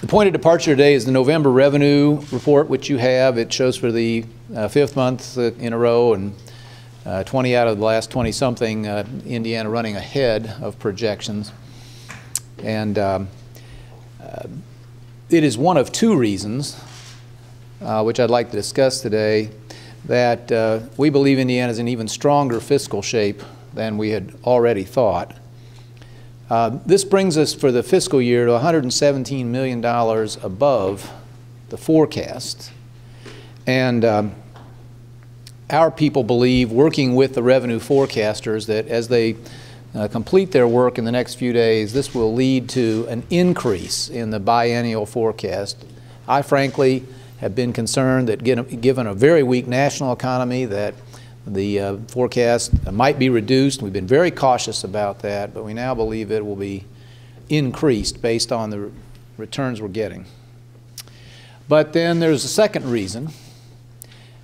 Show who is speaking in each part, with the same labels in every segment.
Speaker 1: The point of departure today is the November revenue report, which you have. It shows for the 5th month in a row, and 20 out of the last 20-something, Indiana running ahead of projections. And it is one of two reasons, which I'd like to discuss today, that we believe Indiana is in even stronger fiscal shape than we had already thought. This brings us for the fiscal year to $117 million above the forecast. And our people believe, working with the revenue forecasters, that as they complete their work in the next few days, this will lead to an increase in the biennial forecast. I frankly have been concerned that given a very weak national economy, that the forecast might be reduced. We've been very cautious about that, but we now believe it will be increased based on the returns we're getting. But then there's a second reason,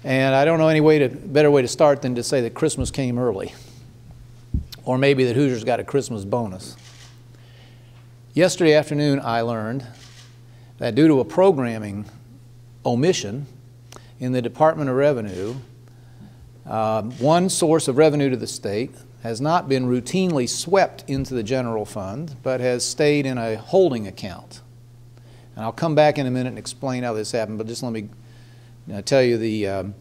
Speaker 1: and I don't know any better way to start than to say that Christmas came early, or maybe that Hoosiers got a Christmas bonus. Yesterday afternoon I learned that due to a programming omission in the Department of Revenue, one source of revenue to the state has not been routinely swept into the general fund, but has stayed in a holding account. And I'll come back in a minute and explain how this happened, but just let me tell you the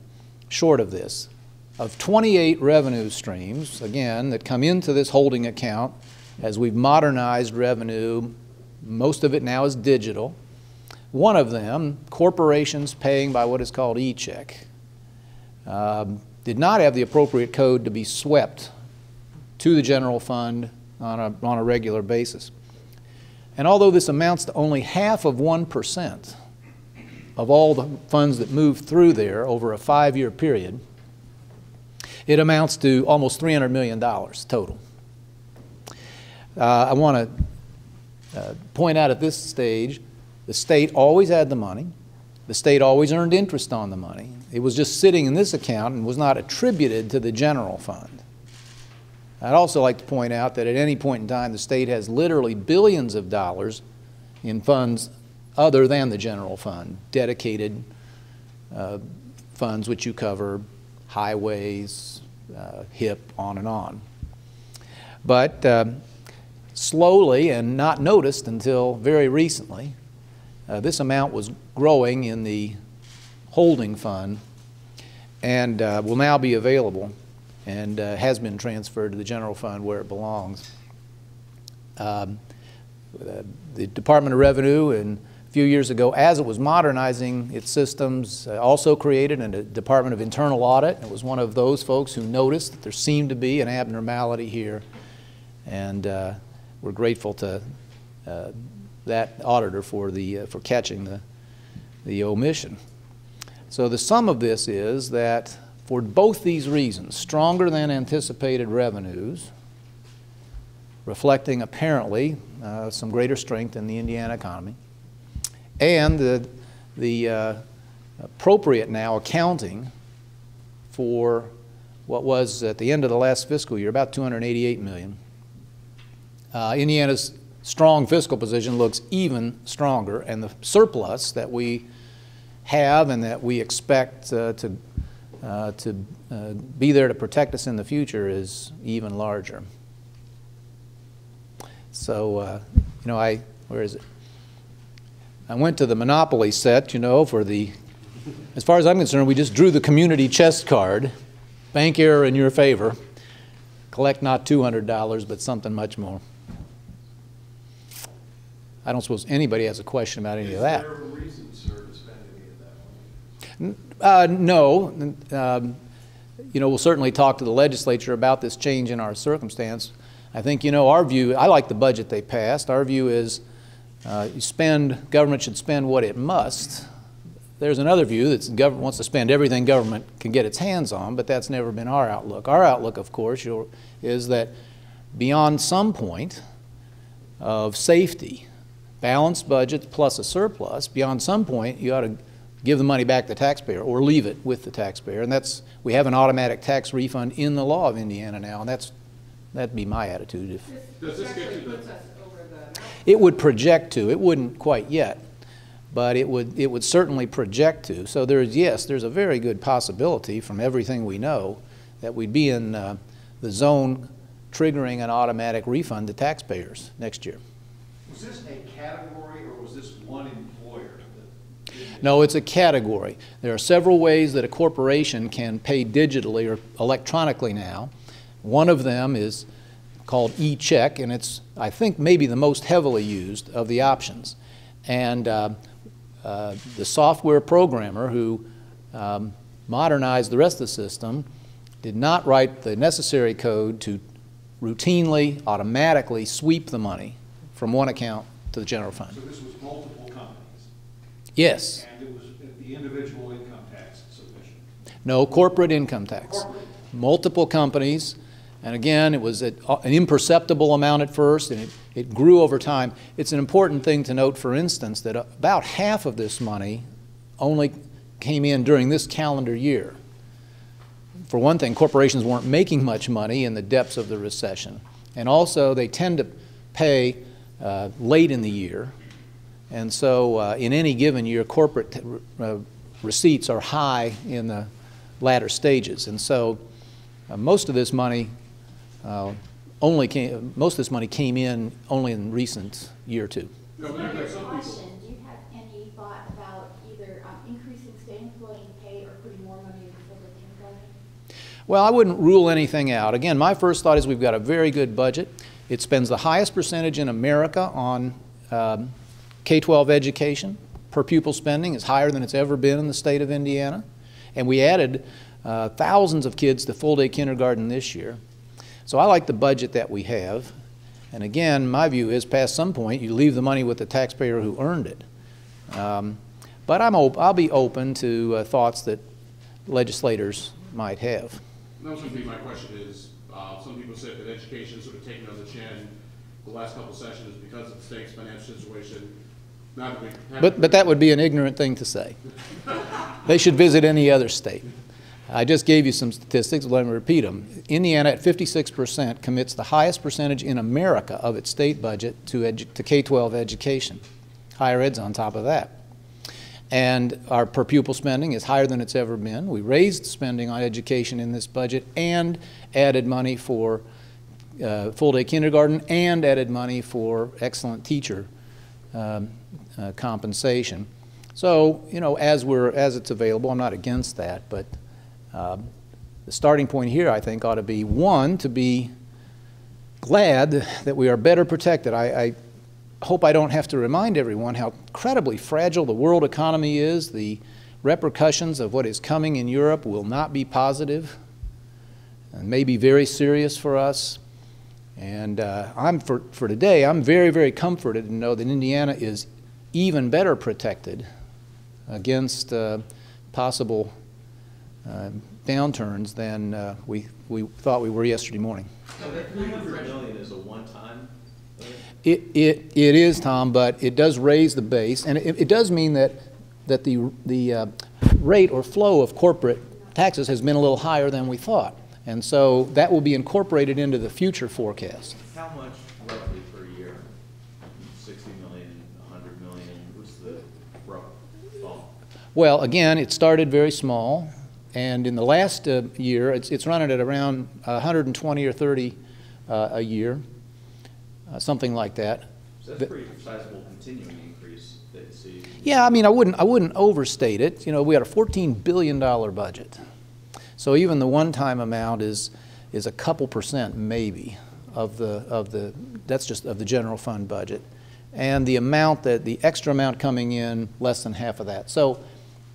Speaker 1: short of this. Of 28 revenue streams, again, that come into this holding account, as we've modernized revenue, most of it now is digital. One of them, corporations paying by what is called e-check, did not have the appropriate code to be swept to the general fund on a regular basis. And although this amounts to only half of 1% of all the funds that move through there over a 5-year period, it amounts to almost $300 million total. I want to point out at this stage, the state always had the money. The state always earned interest on the money. It was just sitting in this account and was not attributed to the general fund. I'd also like to point out that at any point in time, the state has literally billions of dollars in funds other than the general fund, dedicated funds which you cover, highways, HIP, on and on. But slowly, and not noticed until very recently, this amount was growing in the holding fund and will now be available and has been transferred to the general fund where it belongs. The Department of Revenue, a few years ago, as it was modernizing its systems, also created a Department of Internal Audit. It was one of those folks who noticed that there seemed to be an abnormality here, and we're grateful to that auditor for catching the omission. So the sum of this is that for both these reasons, stronger than anticipated revenues, reflecting apparently some greater strength in the Indiana economy, and the appropriate now accounting for what was at the end of the last fiscal year about $288 million. Indiana's strong fiscal position looks even stronger, and the surplus that we have and that we expect to be there to protect us in the future is even larger. So, you know, where is it? I went to the Monopoly set, you know, as far as I'm concerned, we just drew the community chest card, bank error in your favor, collect not $200, but something much more. I don't suppose anybody has a question about any of that.
Speaker 2: Is there a reason, sir, to spend any of that money?
Speaker 1: No. You know, we'll certainly talk to the legislature about this change in our circumstance. I think, you know, our view, I like the budget they passed. Our view is government should spend what it must. There's another view that the government wants to spend everything government can get its hands on, but that's never been our outlook. Our outlook, of course, is that beyond some point of safety, balanced budget plus a surplus, beyond some point you ought to give the money back to the taxpayer or leave it with the taxpayer. And we have an automatic tax refund in the law of Indiana now, and that'd be my attitude.
Speaker 2: Does this get you
Speaker 1: it would project to, it wouldn't quite yet. but it would certainly project to. So there's a very good possibility from everything we know that we'd be in the zone triggering an automatic refund to taxpayers next year.
Speaker 2: Was this a category or was this one employer?
Speaker 1: No, it's a category. There are several ways that a corporation can pay digitally or electronically now. One of them is called e-check, and it's, I think, maybe the most heavily used of the options. And the software programmer who modernized the rest of the system did not write the necessary code to routinely, automatically sweep the money from one account to the general fund.
Speaker 2: So this was multiple companies?
Speaker 1: Yes.
Speaker 2: And it was the individual income tax submission?
Speaker 1: No, corporate income tax.
Speaker 2: Corporate.
Speaker 1: Multiple companies, and again, it was an imperceptible amount at first, and it grew over time. It's an important thing to note, for instance, that about half of this money only came in during this calendar year. For one thing, corporations weren't making much money in the depths of the recession, and also they tend to pay late in the year, and so in any given year, corporate receipts are high in the latter stages, and so most of this money came in only in recent year or two.
Speaker 3: So do you have any thought about either increasing state employee pay or putting more money in the kindergarten?
Speaker 1: Well, I wouldn't rule anything out. Again, my first thought is we've got a very good budget. It spends the highest percentage in America on K-12 education. Per pupil spending is higher than it's ever been in the state of Indiana. And we added thousands of kids to full-day kindergarten this year. So I like the budget that we have. And again, my view is past some point you leave the money with the taxpayer who earned it. But I'll be open to thoughts that legislators might have.
Speaker 4: That was going to be my question is, some people said that education sort of taken on the chin the last couple of sessions because of the state's financial situation.
Speaker 1: But that would be an ignorant thing to say. They should visit any other state. I just gave you some statistics, let me repeat them. Indiana at 56% commits the highest percentage in America of its state budget to K-12 education. Higher ed's on top of that. And our per pupil spending is higher than it's ever been. We raised spending on education in this budget and added money for full-day kindergarten and added money for excellent teacher compensation. So, you know, as it's available, I'm not against that, but the starting point here, I think, ought to be, one, to be glad that we are better protected. I hope I don't have to remind everyone how incredibly fragile the world economy is. The repercussions of what is coming in Europe will not be positive and may be very serious for us. And for today, I'm very, very comforted to know that Indiana is even better protected against possible downturns than we thought we were yesterday morning.
Speaker 5: So that $300 million is a one-time?
Speaker 1: It is, Tom, but it does raise the base, and it does mean that the rate or flow of corporate taxes has been a little higher than we thought, and so that will be incorporated into the future forecast.
Speaker 5: How much roughly per year? 60 million, 100 million? What's the rough thought?
Speaker 1: Well, again, it started very small, and in the last year, it's running at around 120 or 30 a year. Something like that.
Speaker 5: So that's a pretty sizable continuing increase that you see.
Speaker 1: Yeah, I mean, I wouldn't overstate it. You know, we had a $14 billion budget, so even the one-time amount is a couple percent maybe of that's just of the general fund budget, and the extra amount coming in less than half of that. So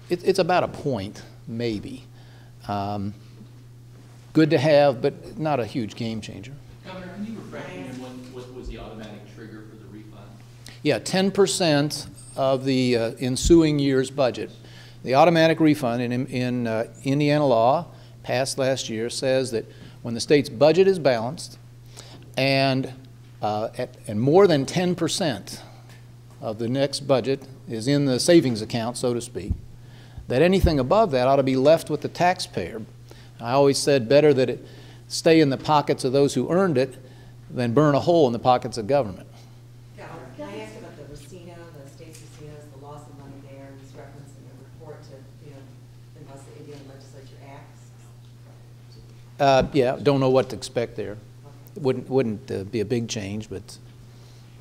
Speaker 1: it's about a point maybe. Good to have, but not a huge game changer.
Speaker 6: Governor, can you refresh me on what was the automatic trigger for the refund?
Speaker 1: Yeah, 10% of the ensuing year's budget. The automatic refund in Indiana law, passed last year, says that when the state's budget is balanced and more than 10% of the next budget is in the savings account, so to speak, that anything above that ought to be left with the taxpayer. I always said better that it stay in the pockets of those who earned it than burn a hole in the pockets of government.
Speaker 7: Can I ask about the Racino, the state's Racino's, the loss of money there, and it's referenced in the report to, unless the Indiana legislature acts.
Speaker 1: Yeah, don't know what to expect there.
Speaker 7: Okay.
Speaker 1: Wouldn't be a big change, but.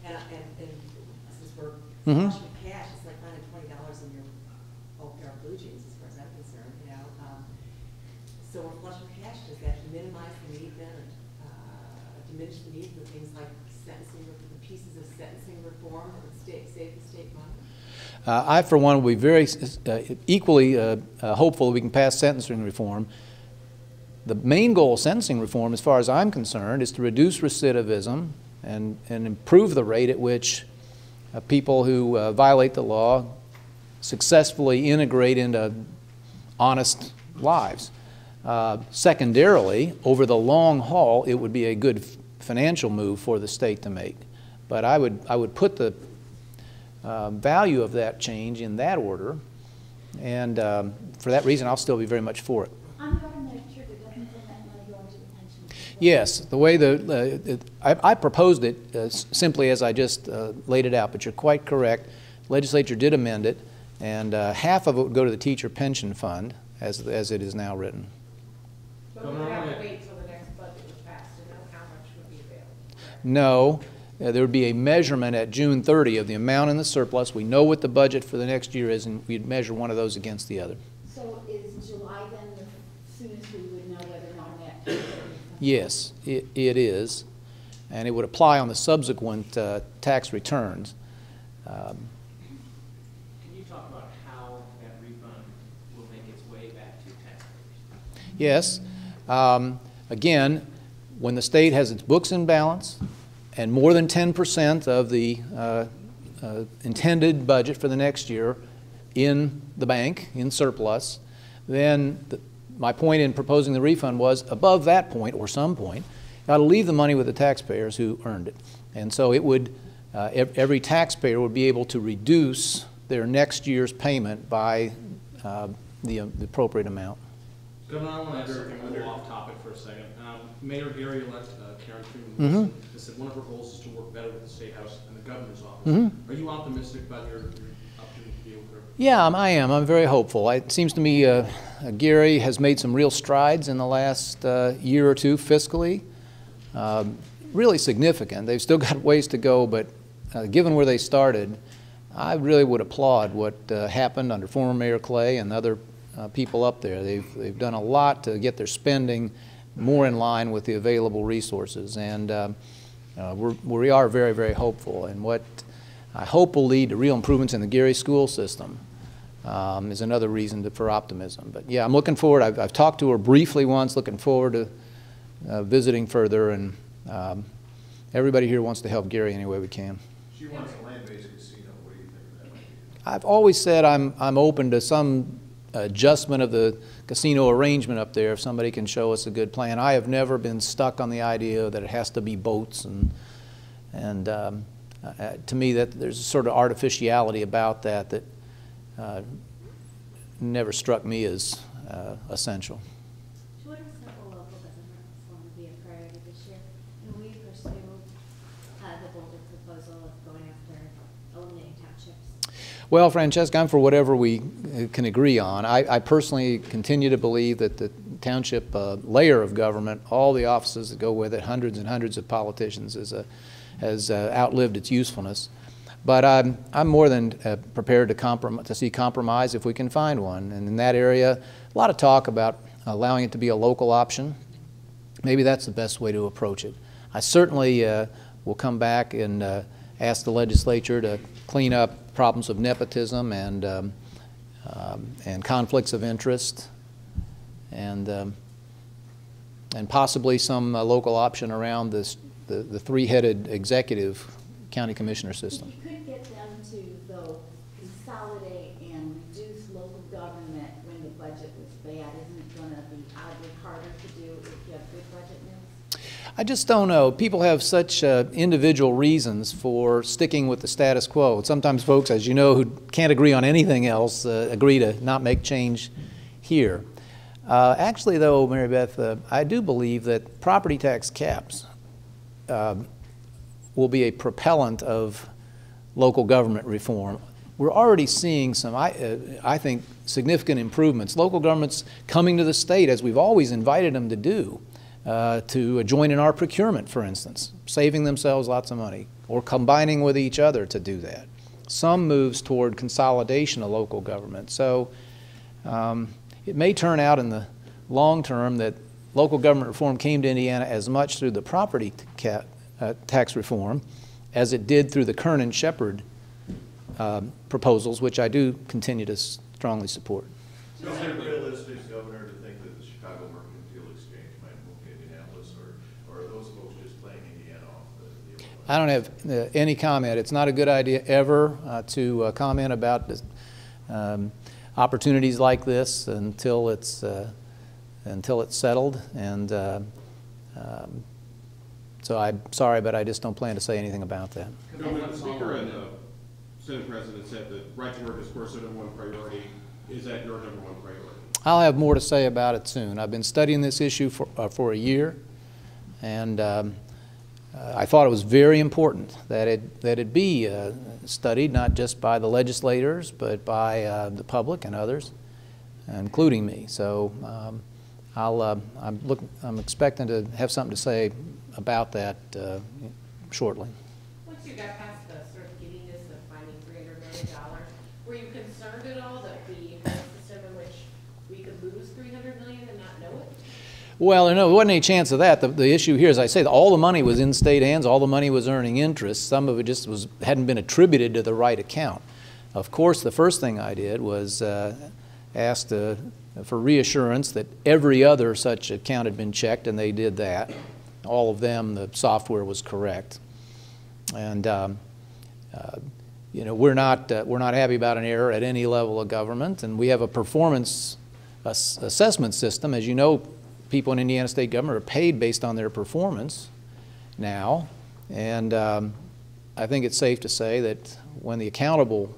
Speaker 7: And since we're
Speaker 1: Mhm.
Speaker 7: flush with cash, it's like finding $20 in your old pair of blue jeans, as far as I'm concerned, So we're flush with cash. Does that minimize the need then, diminish the need for things like sentencing, the pieces of sentencing reform that would save the state money?
Speaker 1: I, for one, will be very equally hopeful that we can pass sentencing reform. The main goal of sentencing reform, as far as I'm concerned, is to reduce recidivism and improve the rate at which people who violate the law successfully integrate into honest lives. Secondarily, over the long haul, it would be a good financial move for the state to make. But I would put the value of that change in that order, and for that reason, I'll still be very much for it.
Speaker 3: On the government trigger, doesn't that money go into the pension?
Speaker 1: Yes, the way I proposed it simply as I just laid it out, but you're quite correct. The legislature did amend it, and half of it would go to the teacher pension fund, as it is now written.
Speaker 8: But we would have to wait till the next budget was passed to know how much would be available.
Speaker 1: No, there would be a measurement at June 30 of the amount in the surplus. We know what the budget for the next year is, and we'd measure one of those against the other.
Speaker 3: So is July then the soonest we would know whether or not that?
Speaker 1: Yes, it is, and it would apply on the subsequent tax returns.
Speaker 6: Can you talk about how that refund will make its way back to taxpayers?
Speaker 1: Yes. Again, when the state has its books in balance and more than 10% of the intended budget for the next year in the bank, in surplus, then my point in proposing the refund was above that point, or some point, you got to leave the money with the taxpayers who earned it. And so it would, every taxpayer would be able to reduce their next year's payment by the appropriate amount.
Speaker 4: Governor, I want to ask something a little off topic for a second. Mayor Gary-elect Karen Freeman has said one of her goals is to work better with the State House and the Governor's office. Are you optimistic about your opportunity to deal with her?
Speaker 1: Yeah, I am. I'm very hopeful. It seems to me Gary has made some real strides in the last year or two fiscally. Really significant. They've still got ways to go, but given where they started, I really would applaud what happened under former Mayor Clay and other people up there. They've done a lot to get their spending more in line with the available resources, and we are very, very hopeful. And what I hope will lead to real improvements in the Gary school system is another reason for optimism. But yeah, I'm looking forward. I've talked to her briefly once, looking forward to visiting further, and everybody here wants to help Gary any way we can.
Speaker 2: She wants a land-based casino. What do you think of that idea?
Speaker 1: I've always said I'm open to some adjustment of the casino arrangement up there if somebody can show us a good plan. I have never been stuck on the idea that it has to be boats, and to me that there's a sort of artificiality about that never struck me as essential.
Speaker 3: Shorter, simple, local doesn't want to be a priority this year. And we pursue the bolder proposal of going after eliminating townships.
Speaker 1: Well, Francesca, I'm for whatever we can agree on. I personally continue to believe that the township layer of government, all the offices that go with it, hundreds and hundreds of politicians, has outlived its usefulness. But I'm more than prepared to see compromise if we can find one. And in that area, a lot of talk about allowing it to be a local option. Maybe that's the best way to approach it. I certainly will come back and ask the legislature to clean up problems of nepotism and conflicts of interest, and possibly some local option around the three-headed executive county commissioner system.
Speaker 3: If you could get them to, though, consolidate and reduce local government when the budget was bad, isn't it going to be oddly harder to do if you have good budget news?
Speaker 1: I just don't know. People have such individual reasons for sticking with the status quo. Sometimes folks, as you know, who can't agree on anything else, agree to not make change here. Actually, though, Mary Beth, I do believe that property tax caps will be a propellant of local government reform. we're already seeing some, I think, significant improvements. Local governments coming to the state, as we've always invited them to do, to join in our procurement, for instance, saving themselves lots of money, or combining with each other to do that. Some moves toward consolidation of local government. So it may turn out in the long term that local government reform came to Indiana as much through the property tax reform as it did through the Kern and Shepard proposals, which I do continue to strongly support.
Speaker 2: Is it realistic, Governor, to think that the Chicago Mercantile Exchange might move to Indianapolis, or are those folks just playing Indiana off the
Speaker 1: I don't have any comment. It's not a good idea ever to comment about opportunities like this until it's settled. And so I'm sorry, but I just don't plan to say anything about that.
Speaker 9: Governor, the Speaker and the Senate President said that right to work is, of course, their number one priority. Is that your number one priority?
Speaker 1: I'll have more to say about it soon. I've been studying this issue for a year, and I thought it was very important that it be studied not just by the legislators, but by the public and others, including me. So I'm expecting to have something to say about that shortly.
Speaker 8: Once you got past the sort of giddiness of finding $300 million, were you concerned at all that we had a system in which we could lose $300 million and not know it?
Speaker 1: Well, no, there wasn't any chance of that. The issue here, as I say, all the money was in state hands. All the money was earning interest. Some of it just hadn't been attributed to the right account. Of course, the first thing I did was asked for reassurance that every other such account had been checked, and they did that. All of them, the software was correct. And you know, we're not happy about an error at any level of government, and we have a performance assessment system. As you know, people in Indiana state government are paid based on their performance now, and I think it's safe to say that when the accountable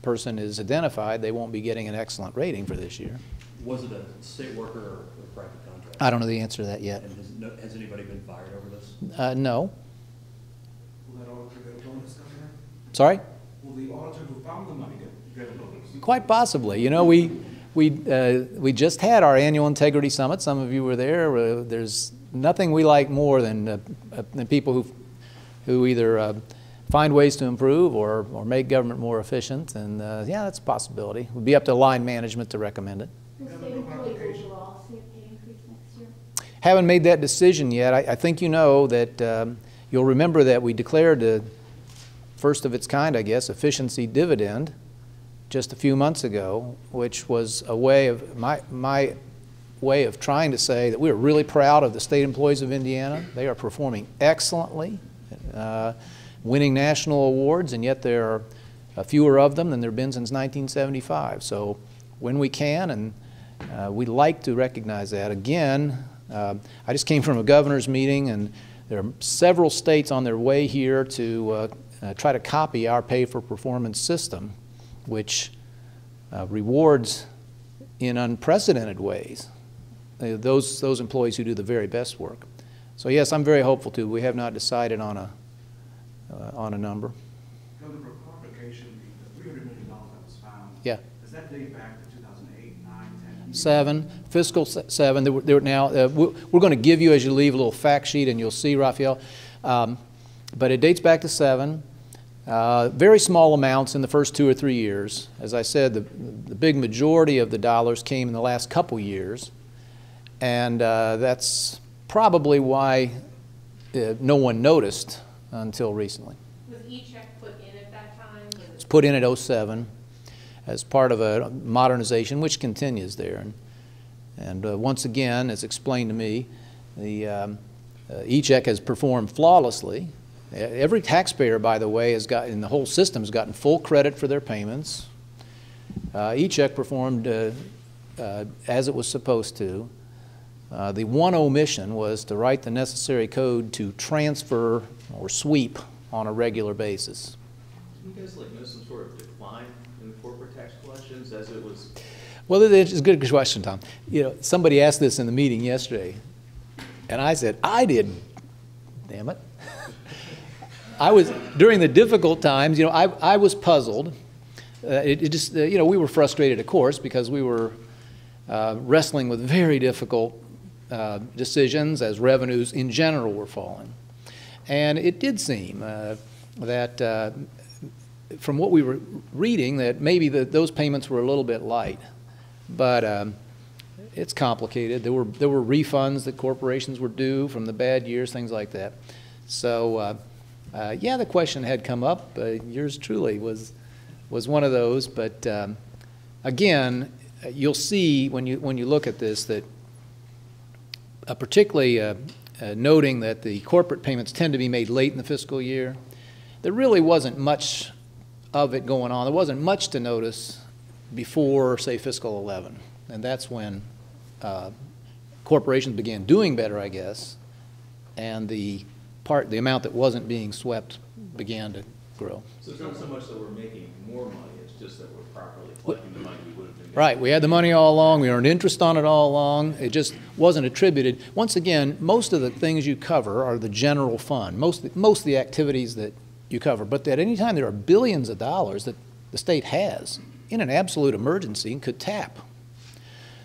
Speaker 1: person is identified, they won't be getting an excellent rating for this year.
Speaker 10: Was it a state worker or a private contractor?
Speaker 1: I don't know the answer to that yet.
Speaker 10: And has anybody been fired over this?
Speaker 1: No.
Speaker 2: Will that auditor get a bonus, Governor?
Speaker 1: Sorry?
Speaker 2: Will the auditor who found the money get a bonus?
Speaker 1: Quite possibly. You know, we just had our annual integrity summit. Some of you were there. There's nothing we like more than people who either find ways to improve or make government more efficient. And yeah, that's a possibility. It would be up to line management to recommend it.
Speaker 3: Will state employees overall see a pay increase next year?
Speaker 1: Haven't made that decision yet. I think you know that you'll remember that we declared the first of its kind, I guess, efficiency dividend just a few months ago, which was a way of my way of trying to say that we're really proud of the state employees of Indiana. They are performing excellently, winning national awards, and yet there are fewer of them than there have been since 1975. So when we can, and we like to recognize that. Again, I just came from a governor's meeting, and there are several states on their way here to try to copy our pay-for-performance system, which rewards in unprecedented ways those employees who do the very best work. So yes, I'm very hopeful too. We have not decided on a number.
Speaker 2: Governor, for clarification, the $300 million that was found,
Speaker 1: Yeah.
Speaker 2: does that date back to 2008, 9, 10?
Speaker 1: 7, fiscal 7. There now we're going to give you, as you leave, a little fact sheet, and you'll see, Raphael. But it dates back to 7. Very small amounts in the first 2 or 3 years. As I said, the big majority of the dollars came in the last couple years, and that's probably why no one noticed until recently.
Speaker 8: Was E-check put in at that time?
Speaker 1: It's put in at 07 as part of a modernization which continues there. And once again, as explained to me, the E-check has performed flawlessly. Every taxpayer, by the way, has gotten, the whole system has gotten full credit for their payments. E-check performed as it was supposed to. The one omission was to write the necessary code to transfer or sweep on a regular basis.
Speaker 5: Did you guys notice some sort of decline in the corporate tax collections as it was?
Speaker 1: Well, it's a good question, Tom. You know, somebody asked this in the meeting yesterday, and I said, I didn't. Damn it. I was, during the difficult times, you know, I was puzzled it just, you know, we were frustrated, of course, because we were wrestling with very difficult decisions as revenues in general were falling. And it did seem that from what we were reading, that maybe those payments were a little bit light. But it's complicated. There were refunds that corporations were due from the bad years, things like that. So yeah, the question had come up. Yours truly was one of those. But again, you'll see when you look at this that particularly noting that the corporate payments tend to be made late in the fiscal year, there really wasn't much of it going on. There wasn't much to notice before, say, fiscal 11. And that's when corporations began doing better, I guess, and the amount that wasn't being swept began to grow.
Speaker 5: So it's not so much that we're making more money, it's just that we're properly collecting the money we would have been making.
Speaker 1: Right, we had the money all along, we earned interest on it all along, it just wasn't attributed. Once again, most of the things you cover are the general fund, most of the activities that you cover, but at any time there are billions of dollars that the state has in an absolute emergency and could tap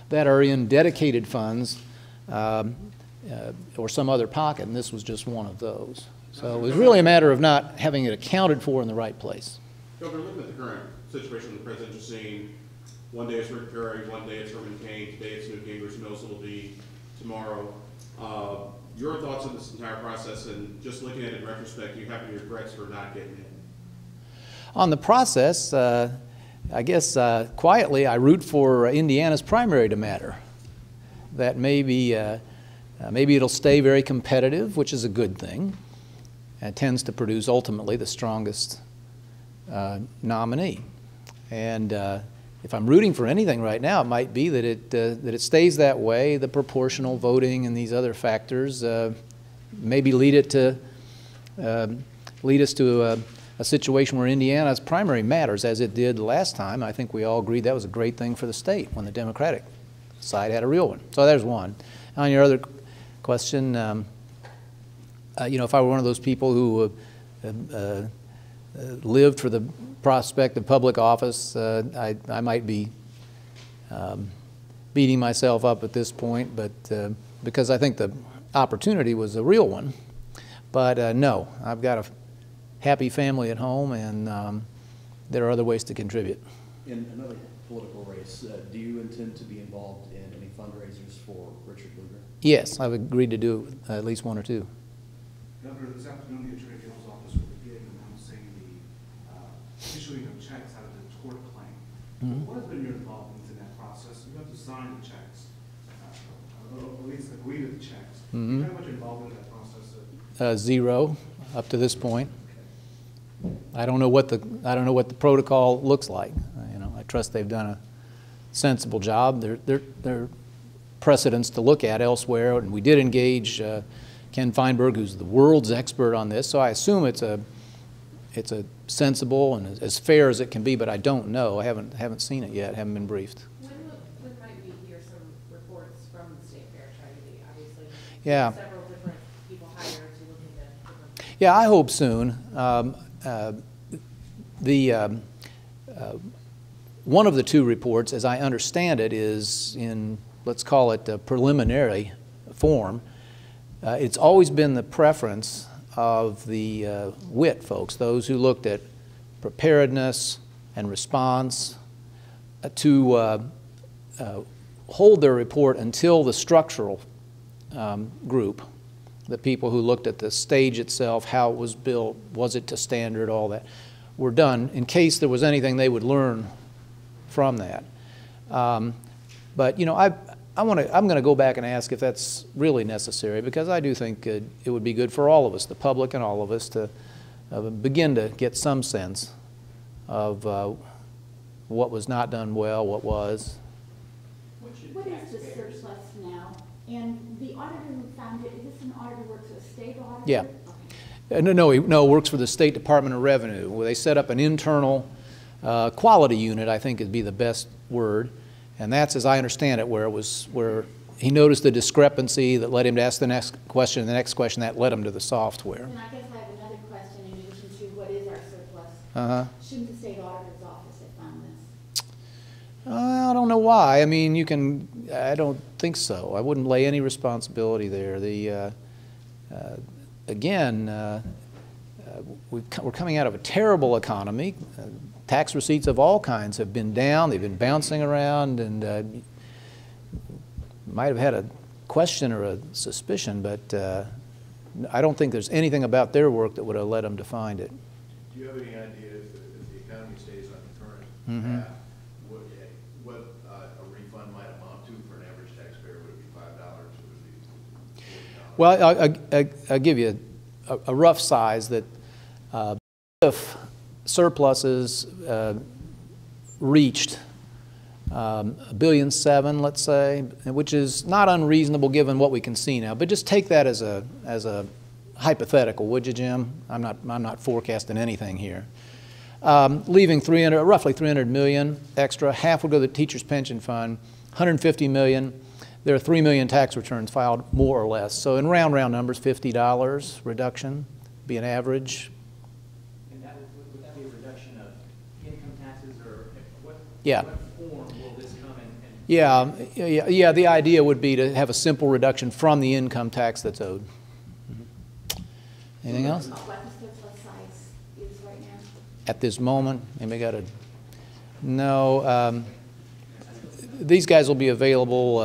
Speaker 1: that are in dedicated funds or some other pocket, and this was just one of those. So it was really a matter of not having it accounted for in the right place.
Speaker 9: Governor, looking at the current situation the president is seeing, one day it's Rick Perry, one day it's Herman Cain, today it's Newt Gingrich, who knows what it'll be tomorrow. Your thoughts on this entire process, and just looking at it in retrospect, do you have any regrets for not getting it? On
Speaker 1: the process, I guess quietly I root for Indiana's primary to matter. That maybe it'll stay very competitive, which is a good thing, and tends to produce ultimately the strongest nominee. And if I'm rooting for anything right now, it might be that it stays that way. The proportional voting and these other factors maybe lead us to a situation where Indiana's primary matters, as it did last time. I think we all agreed that was a great thing for the state when the Democratic side had a real one. So there's one. On your other question, you know, if I were one of those people who lived for the prospect of public office, I might be beating myself up at this point, but because I think the opportunity was a real one. But no, I've got a happy family at home, and there are other ways to contribute.
Speaker 10: In another political race, do you intend to be involved in any fundraisers for Richard Lugar?
Speaker 1: Yes, I've agreed to do at least one or two.
Speaker 11: Governor, this afternoon the Attorney General's office will begin announcing the issuing of checks out of the tort claim.
Speaker 1: Mm-hmm.
Speaker 11: What has been your involvement in that process? You have to sign the checks, or at least agree to the checks.
Speaker 1: Mm-hmm.
Speaker 11: How much involvement in that process?
Speaker 1: Zero up to this point. I don't know what the protocol looks like. You know, I trust they've done a sensible job. There are precedents to look at elsewhere, and we did engage Ken Feinberg, who's the world's expert on this. So I assume it's a sensible and as fair as it can be. But I don't know. I haven't seen it yet. Haven't been briefed.
Speaker 8: When might we hear some reports from the state fair tragedy? Obviously,
Speaker 1: yeah.
Speaker 8: Several different people hired to look into different.
Speaker 1: Yeah, I hope soon. One of the two reports, as I understand it, is in, let's call it, a preliminary form. It's always been the preference of the WIT folks, those who looked at preparedness and response, to hold their report until the structural group, the people who looked at the stage itself, how it was built, was it to standard, all that, were done, in case there was anything they would learn from that. But you know, I'm going to go back and ask if that's really necessary, because I do think it would be good for all of us, the public and all of us, to begin to get some sense of what was not done well, what was.
Speaker 3: What is the surplus now? And the auditor who found it, is this an auditor who works for the state auditor?
Speaker 1: Yeah.
Speaker 3: Okay.
Speaker 1: No, he works for the State Department of Revenue, where they set up an internal quality unit, I think would be the best word. And that's, as I understand it, where he noticed the discrepancy that led him to ask the next question, and the next question that led him to the software.
Speaker 3: And I guess I have another question in addition to what is our surplus? Shouldn't the state auditor's office have found
Speaker 1: I don't know why. I mean, I don't think so. I wouldn't lay any responsibility there. Again, we're coming out of a terrible economy. Tax receipts of all kinds have been down. They've been bouncing around, and might have had a question or a suspicion, but I don't think there's anything about their work that would have led them to find it.
Speaker 2: Do you have any idea if the economy stays on the current path, what a refund might amount to for an average taxpayer? Would it be $5? Would it be $40?
Speaker 1: Well, I'll give you a rough size that if surpluses reached $1.7 billion, let's say, which is not unreasonable given what we can see now. But just take that as a hypothetical, would you, Jim? I'm not forecasting anything here. Leaving roughly $300 million extra. Half would go to the teachers' pension fund. $150 million. There are 3 million tax returns filed, more or less. So in round numbers, $50 reduction be an average.
Speaker 6: And would that be a reduction of income taxes, or what?
Speaker 1: Yeah.
Speaker 6: What form will this come in?
Speaker 1: Yeah. The idea would be to have a simple reduction from the income tax that's owed. Anything else?
Speaker 3: What the surplus size is right now?
Speaker 1: At this moment, anybody got a? No. These guys will be available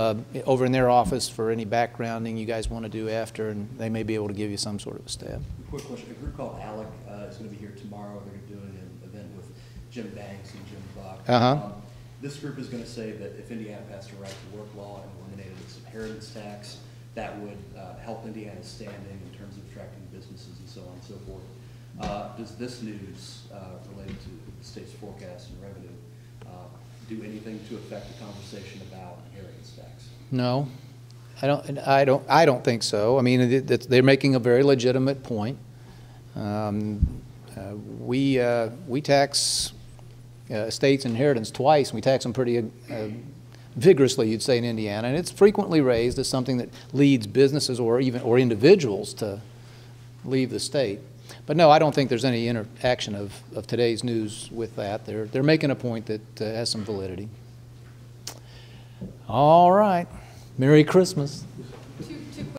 Speaker 1: over in their office for any backgrounding you guys want to do after, and they may be able to give you some sort of a stab.
Speaker 10: Quick question. A group called ALEC is going to be here tomorrow. They're doing an event with Jim Banks and Jim Buck. This group is going to say that if Indiana passed a right to work law and eliminated its inheritance tax, that would help Indiana's standing in terms of attracting businesses and so on and so forth. Does this news related to the state's forecast and revenue do anything to affect the conversation about inheritance tax?
Speaker 1: No, I don't think so. I mean, they're making a very legitimate point. We tax estates inheritance twice. We tax them pretty vigorously, you'd say, in Indiana, and it's frequently raised as something that leads businesses or individuals to leave the state. But no, I don't think there's any interaction of today's news with that. They're making a point that has some validity. All right. Merry Christmas.